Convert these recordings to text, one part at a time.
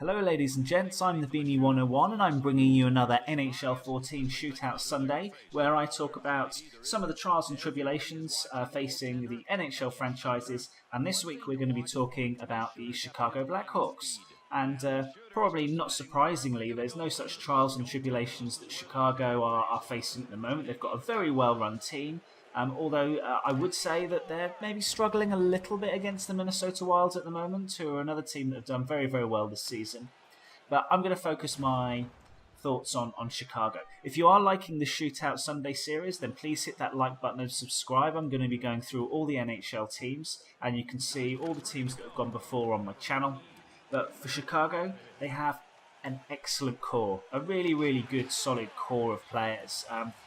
Hello, ladies and gents. I'm the Beanie 101, and I'm bringing you another NHL 14 Shootout Sunday, where I talk about some of the trials and tribulations facing the NHL franchises. And this week, we're going to be talking about the Chicago Blackhawks. And probably not surprisingly, there's no such trials and tribulations that Chicago are facing at the moment. They've got a very well-run team. Although I would say that they're maybe struggling a little bit against the Minnesota Wild at the moment, who are another team that have done very, very well this season. But I'm going to focus my thoughts on Chicago. If you are liking the Shootout Sunday series, then please hit that like button and subscribe. I'm going to be going through all the NHL teams, and you can see all the teams that have gone before on my channel. But for Chicago, they have an excellent core, a really, really good, solid core of players.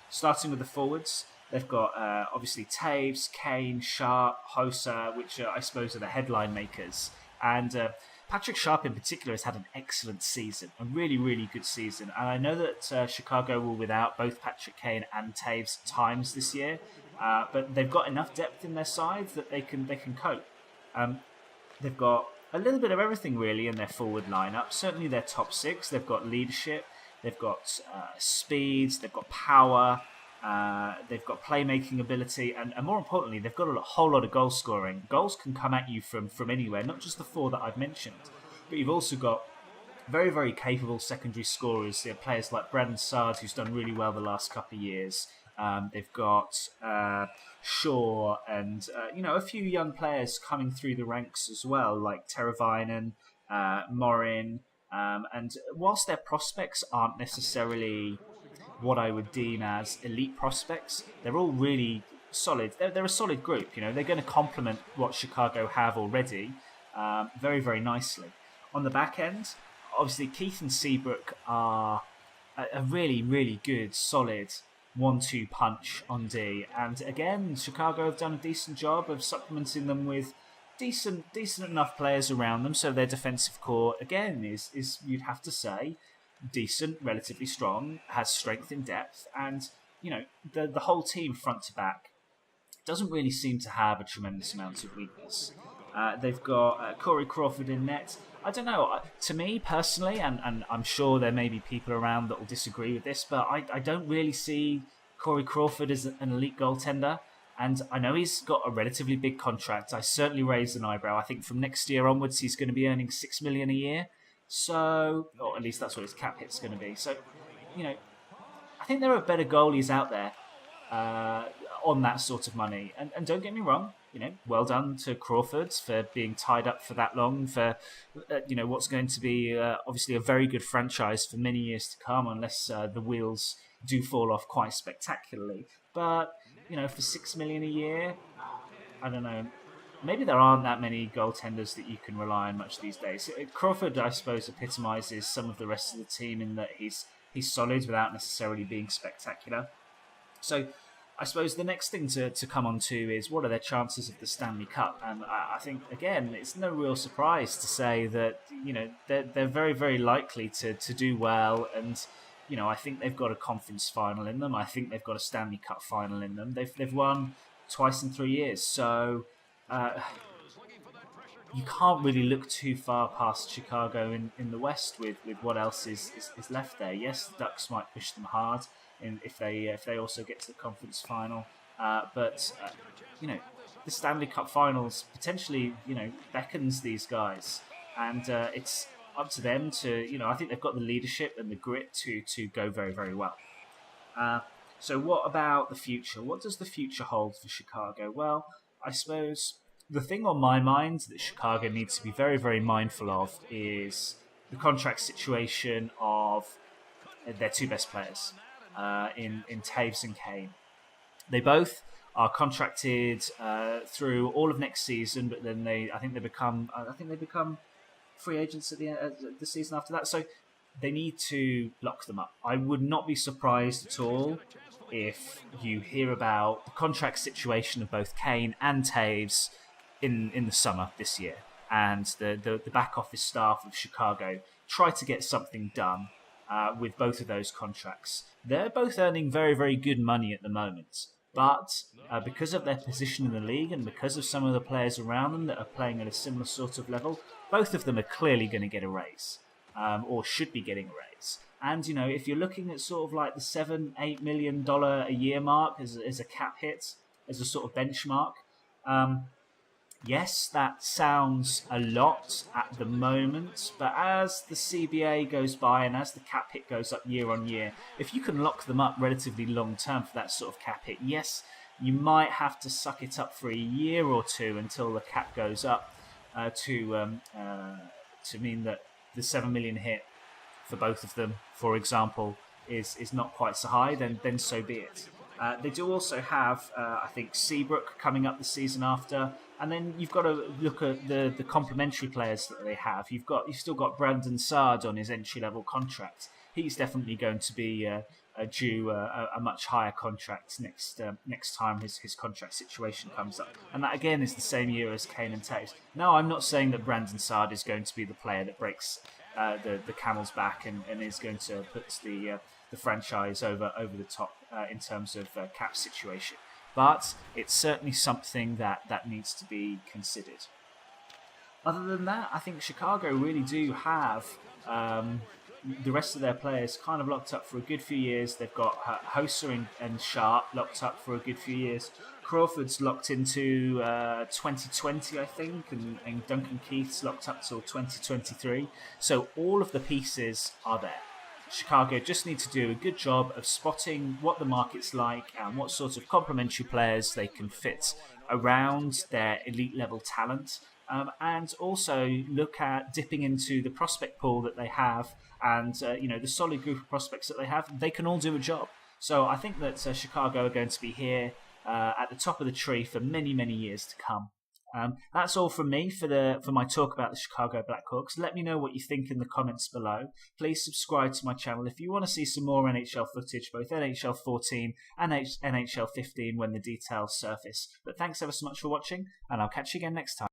Starting with the forwards, they've got obviously Taves, Kane, Sharp, Hossa, which I suppose are the headline makers. And Patrick Sharp in particular has had an excellent season, a really, really good season. And I know that Chicago will without both Patrick Kane and Taves at times this year, but they've got enough depth in their side that they can cope. They've got a little bit of everything really in their forward lineup. Certainly their top six. They've got leadership, they've got speeds, they've got power. They've got playmaking ability, and more importantly, they've got a whole lot of goal scoring. Goals can come at you from anywhere, not just the four that I've mentioned, but you've also got very, very capable secondary scorers. Players like Brandon Saad, who's done really well the last couple of years. They've got Shaw and a few young players coming through the ranks as well, like Teravainen, Morin, and whilst their prospects aren't necessarily what I would deem as elite prospects, they're all really solid. They're a solid group. They're going to complement what Chicago have already very, very nicely. On the back end, obviously Keith and Seabrook are a really, really good, solid 1-2 punch on D. And again, Chicago have done a decent job of supplementing them with decent enough players around them. So their defensive core, again, is you'd have to say, decent, relatively strong, has strength in depth, and the whole team front to back doesn't really seem to have a tremendous amount of weakness. They've got Corey Crawford in net. I don't know, to me personally, and I'm sure there may be people around that will disagree with this, but I don't really see Corey Crawford as an elite goaltender. And I know he's got a relatively big contract. I certainly raised an eyebrow. I think from next year onwards he's going to be earning $6 million a year. So, or at least that's what his cap hit's going to be. So, I think there are better goalies out there on that sort of money. And don't get me wrong, well done to Crawford for being tied up for that long, for, what's going to be obviously a very good franchise for many years to come, unless the wheels do fall off quite spectacularly. But, for $6 million a year, I don't know. Maybe there aren't that many goaltenders that you can rely on much these days. Crawford, I suppose, epitomises some of the rest of the team in that he's solid without necessarily being spectacular. So I suppose the next thing to come on to is what are their chances of the Stanley Cup? And I think, again, it's no real surprise to say that, they're very, very likely to do well. And, I think they've got a conference final in them. I think they've got a Stanley Cup final in them. They've won twice in 3 years. So you can't really look too far past Chicago in the West with what else is left there. Yes, the Ducks might push them hard if they also get to the conference final, but the Stanley Cup Finals potentially beckons these guys, and it's up to them to I think they've got the leadership and the grit to go very, very well. So what about the future? What does the future hold for Chicago? Well, I suppose the thing on my mind that Chicago needs to be very, very mindful of is the contract situation of their two best players in Taves and Kane. They both are contracted through all of next season, but then I think they become free agents at the end of the season after that. So they need to lock them up. I would not be surprised at all if you hear about the contract situation of both Kane and Taves in the summer this year, and the back office staff of Chicago try to get something done with both of those contracts. They're both earning very, very good money at the moment, but because of their position in the league and because of some of the players around them that are playing at a similar sort of level, both of them are clearly going to get a raise. or should be getting a raise. And if you're looking at sort of like the $7-8 million a year mark as a cap hit, as a sort of benchmark, yes, that sounds a lot at the moment, but as the CBA goes by and as the cap hit goes up year on year, if you can lock them up relatively long term for that sort of cap hit, yes, you might have to suck it up for a year or two until the cap goes up to mean that the 7 million hit for both of them, for example, is not quite so high. Then so be it. They do also have, I think, Seabrook coming up the season after, and then you've got to look at the complementary players that they have. You've still got Brandon Saad on his entry level contract. He's definitely going to be due a much higher contract next time his contract situation comes up, and that again is the same year as Kane and Taves. Now, I'm not saying that Brandon Saad is going to be the player that breaks the camel's back and is going to put the franchise over the top in terms of cap situation. But it's certainly something that needs to be considered. Other than that, I think Chicago really do have the rest of their players kind of locked up for a good few years. They've got Hoser and Sharp locked up for a good few years. Crawford's locked into 2020, I think, and Duncan Keith's locked up till 2023. So all of the pieces are there. Chicago just need to do a good job of spotting what the market's like and what sort of complementary players they can fit around their elite level talent, and also look at dipping into the prospect pool that they have and the solid group of prospects that they have. They can all do a job. So I think that Chicago are going to be here at the top of the tree for many, many years to come. That's all from me for my talk about the Chicago Blackhawks. Let me know what you think in the comments below. Please subscribe to my channel if you want to see some more NHL footage, both NHL 14 and NHL 15 when the details surface. But thanks ever so much for watching, and I'll catch you again next time.